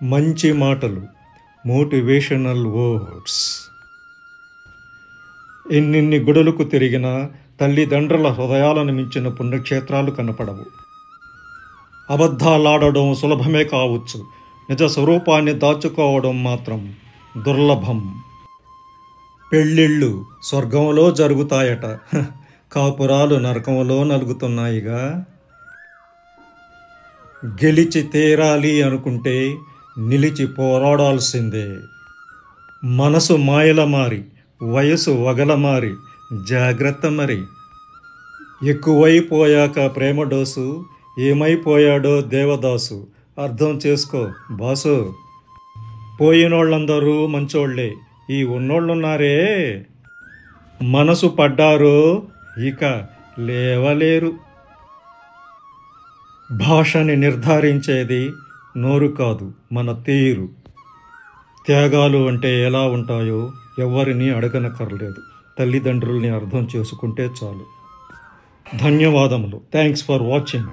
మంచి మాటలు, motivational words. ఎన్నిన్ని గుడులకు తిరిగినా తల్లిదండ్రుల హృదయాలను మించిన పుణ్యక్షేత్రాలు కనపడవు. అబద్ధాలాడడం సులభమే కావచ్చు, నిజ స్వరూపాన్ని దాచుకోవడం మాత్రం దుర్లభం. పెళ్ళిళ్ళు స్వర్గంలో జరుగుతాయట, కాపురాలు నరకంలో నలుగుతున్నాయిగా. గెలిచి తీరాలి అనుకుంటే నిలిచి పోరాడాల్సిందే. మనసు మాయల మారి, వయసు వగలమారి, జాగ్రత్త మరి. ఎక్కువైపోయాక ప్రేమ డోసు, ఏమైపోయాడో దేవదాసు. అర్థం చేసుకో బాసు. పోయినోళ్ళందరూ మంచోళ్లే, ఈ ఉన్నోళ్ళున్నారే మనసు పడ్డారో ఇక లేవలేరు. భాషని నిర్ధారించేది నోరు కాదు, మన తీరు. త్యాగాలు అంటే ఎలా ఉంటాయో ఎవరిని అడగనక్కర్లేదు, తల్లిదండ్రుల్ని అర్థం చేసుకుంటే చాలు. ధన్యవాదములు. Thanks for watching.